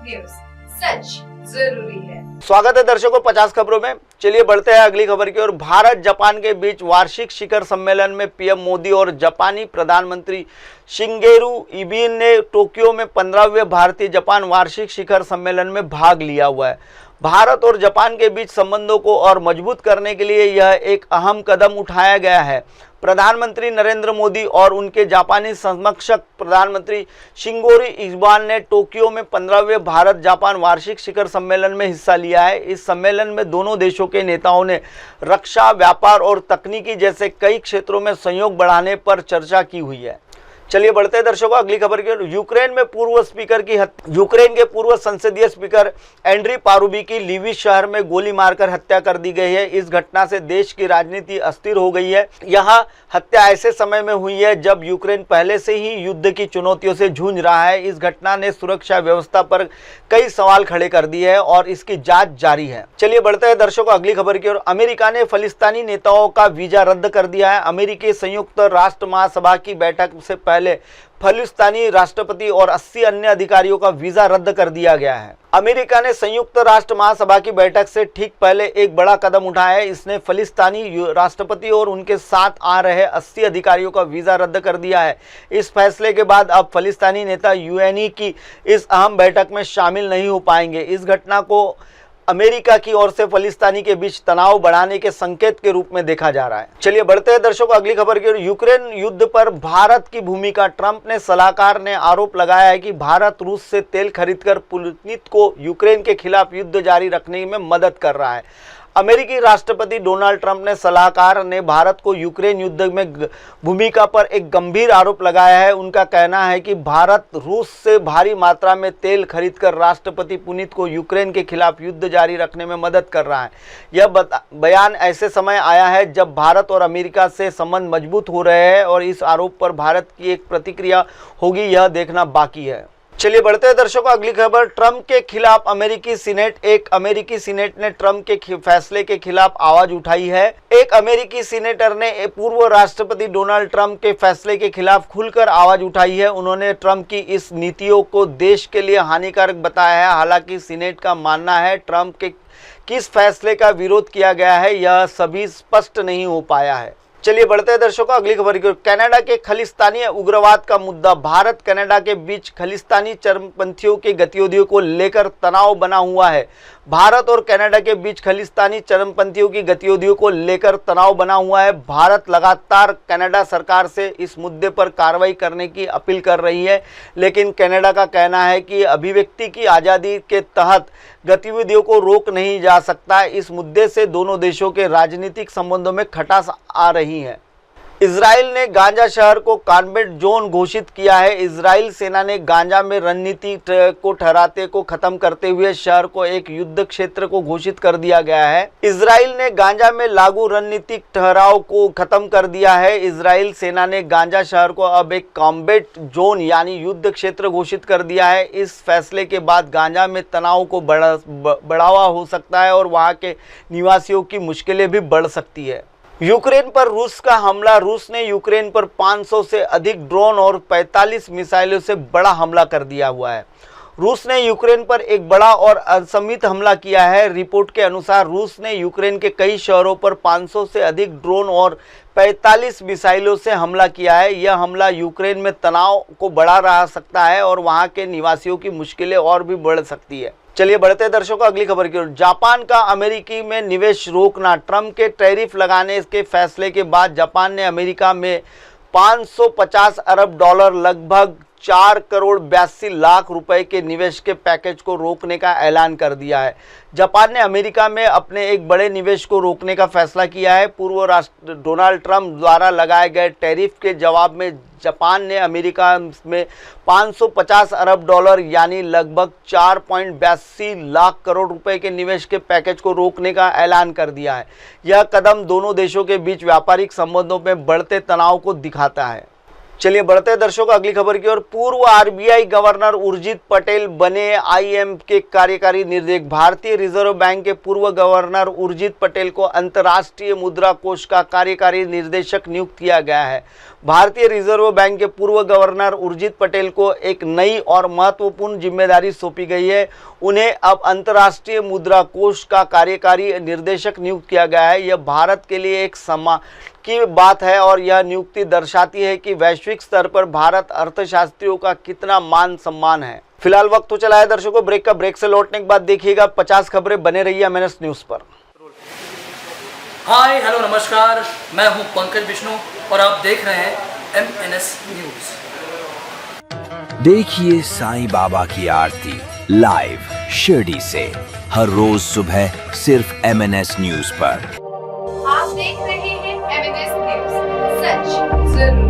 News, सच जरूरी है। स्वागत है दर्शकों 50 खबरों में। चलिए बढ़ते हैं अगली खबर की ओर। भारत जापान के बीच वार्षिक शिखर सम्मेलन में पीएम मोदी और जापानी प्रधानमंत्री शिंगेरू इबे ने टोक्यो में 15वें भारतीय जापान वार्षिक शिखर सम्मेलन में भाग लिया हुआ है। भारत और जापान के बीच संबंधों को और मजबूत करने के लिए यह एक अहम कदम उठाया गया है। प्रधानमंत्री नरेंद्र मोदी और उनके जापानी समकक्ष प्रधानमंत्री शिंगेरू इबे ने टोक्यो में 15वें भारत जापान वार्षिक शिखर सम्मेलन में हिस्सा लिया है। इस सम्मेलन में दोनों देशों के नेताओं ने रक्षा, व्यापार और तकनीकी जैसे कई क्षेत्रों में सहयोग बढ़ाने पर चर्चा की हुई है। चलिए बढ़ते हैं दर्शकों अगली खबर की। यूक्रेन के पूर्व संसदीय स्पीकर एंड्री पारुबी की लीविव शहर में गोली मारकर हत्या कर दी गई है। इस घटना से देश की राजनीति अस्थिर हो गई है। यह हत्या ऐसे समय में हुई है जब यूक्रेन पहले से ही युद्ध की चुनौतियों से जूझ रहा है। इस घटना ने सुरक्षा व्यवस्था पर कई सवाल खड़े कर दिए हैं और इसकी जांच जारी है। चलिए बढ़ते हैं दर्शकों अगली खबर की ओर। अमेरिका ने फिलिस्तीनी नेताओं का वीजा रद्द कर दिया है। अमेरिकी संयुक्त राष्ट्र महासभा की बैठक से पहले फिलिस्तीनी राष्ट्रपति और 80 अन्य अधिकारियों का वीजा रद्द कर दिया गया है। अमेरिका ने संयुक्त राष्ट्र महासभा की बैठक से ठीक पहले एक बड़ा कदम उठाया है। इसने फिलिस्तीनी राष्ट्रपति और उनके साथ आ रहे 80 अधिकारियों का वीजा रद्द कर दिया है। इस फैसले के बाद अब फिलिस्तीनी नेता यूएन की इस अहम बैठक में शामिल नहीं हो पाएंगे। इस घटना को अमेरिका की ओर से फिलिस्तीनी के बीच तनाव बढ़ाने के संकेत के रूप में देखा जा रहा है। चलिए बढ़ते हैं दर्शकों अगली खबर की ओर। यूक्रेन युद्ध पर भारत की भूमिका। ट्रंप ने सलाहकार ने आरोप लगाया है कि भारत रूस से तेल खरीदकर पुतिन को यूक्रेन के खिलाफ युद्ध जारी रखने में मदद कर रहा है। अमेरिकी राष्ट्रपति डोनाल्ड ट्रंप ने सलाहकार ने भारत को यूक्रेन युद्ध में भूमिका पर एक गंभीर आरोप लगाया है। उनका कहना है कि भारत रूस से भारी मात्रा में तेल खरीदकर राष्ट्रपति पुतिन को यूक्रेन के खिलाफ युद्ध जारी रखने में मदद कर रहा है। यह बयान ऐसे समय आया है जब भारत और अमेरिका से संबंध मजबूत हो रहे हैं और इस आरोप पर भारत की एक प्रतिक्रिया होगी, यह देखना बाकी है। चलिए बढ़ते हैं दर्शकों अगली खबर। ट्रंप के खिलाफ अमेरिकी सीनेट ने ट्रंप के फैसले के खिलाफ आवाज उठाई है। एक अमेरिकी सीनेटर ने पूर्व राष्ट्रपति डोनाल्ड ट्रंप के फैसले के खिलाफ खुलकर आवाज उठाई है। उन्होंने ट्रंप की इस नीतियों को देश के लिए हानिकारक बताया है। हालांकि सीनेट का मानना है ट्रंप के किस फैसले का विरोध किया गया है यह सभी स्पष्ट नहीं हो पाया है। चलिए बढ़ते हैं दर्शकों अगली खबर की ओर। कनाडा के खालिस्तानी उग्रवाद का मुद्दा। भारत कनाडा के बीच खालिस्तानी चरमपंथियों की गतिविधियों को लेकर तनाव बना हुआ है। भारत और कनाडा के बीच खालिस्तानी चरमपंथियों की गतिविधियों को लेकर तनाव बना हुआ है। भारत लगातार कनाडा सरकार से इस मुद्दे पर कार्रवाई करने की अपील कर रही है, लेकिन कनाडा का कहना है कि अभिव्यक्ति की आज़ादी के तहत गतिविधियों को रोक नहीं जा सकता। इस मुद्दे से दोनों देशों के राजनीतिक संबंधों में खटास आ रही है। इजराइल ने गांजा शहर को कॉम्बैट जोन घोषित किया है। इजराइल सेना ने गांजा में रणनीति को ठहराते को खत्म करते हुए शहर को एक युद्ध क्षेत्र को घोषित कर दिया गया है। इजराइल ने गांजा में लागू रणनीतिक ठहराव को खत्म कर दिया है। इजराइल सेना ने गांजा शहर को अब एक कॉम्बैट जोन यानी युद्ध क्षेत्र घोषित कर दिया है। इस फैसले के बाद गांजा में तनाव को बढ़ावा हो सकता है और वहां के निवासियों की मुश्किलें भी बढ़ सकती है। यूक्रेन पर रूस का हमला। रूस ने यूक्रेन पर 500 से अधिक ड्रोन और 45 मिसाइलों से बड़ा हमला कर दिया हुआ है। रूस ने यूक्रेन पर एक बड़ा और असममित हमला किया है। रिपोर्ट के अनुसार रूस ने यूक्रेन के कई शहरों पर 500 से अधिक ड्रोन और 45 मिसाइलों से हमला किया है। यह हमला यूक्रेन में तनाव को बढ़ा रह सकता है और वहां के निवासियों की मुश्किलें और भी बढ़ सकती है। चलिए बढ़ते हैं दर्शकों अगली खबर की ओर। जापान का अमेरिकी में निवेश रोकना। ट्रंप के टैरिफ लगाने के फैसले के बाद जापान ने अमेरिका में 550 अरब डॉलर लगभग 4 करोड़ 82 लाख रुपए के निवेश के पैकेज को रोकने का ऐलान कर दिया है। जापान ने अमेरिका में अपने एक बड़े निवेश को रोकने का फैसला किया है। पूर्व राष्ट्र डोनाल्ड ट्रंप द्वारा लगाए गए टैरिफ के जवाब में जापान ने अमेरिका में 550 अरब डॉलर यानी लगभग 4.82 लाख करोड़ रुपए के निवेश के पैकेज को रोकने का ऐलान कर दिया है। यह कदम दोनों देशों के बीच व्यापारिक संबंधों में बढ़ते तनाव को दिखाता है। चलिए बढ़ते हैं दर्शकों अगली खबर की ओर। पूर्व आरबीआई गवर्नर उर्जित पटेल बने आईएम के कार्यकारी निर्देशक। भारतीय रिजर्व बैंक के पूर्व गवर्नर उर्जित पटेल को अंतर्राष्ट्रीय मुद्रा कोष का कार्यकारी निर्देशक नियुक्त किया गया है। भारतीय रिजर्व बैंक के पूर्व गवर्नर उर्जित पटेल को एक नई और महत्वपूर्ण जिम्मेदारी सौंपी गई है। उन्हें अब अंतर्राष्ट्रीय मुद्रा कोष का कार्यकारी निर्देशक नियुक्त किया गया है। यह भारत के लिए एक सम्मान की बात है और यह नियुक्ति दर्शाती है कि वैश्विक स्तर पर भारत अर्थशास्त्रियों का कितना मान सम्मान है। फिलहाल वक्त तो चला है दर्शकों ब्रेक का। ब्रेक से लौटने के बाद देखिएगा 50 खबरें। बने रहिए एमएनएस न्यूज पर। हाय हेलो नमस्कार, मैं हूं पंकज विष्णु और आप देख रहे हैं एमएनएस न्यूज। देखिए साईं बाबा की आरती लाइव शिरडी से हर रोज सुबह सिर्फ एमएनएस न्यूज पर। आप देख रहे हैं एमएनएस न्यूज, सच जरूरी।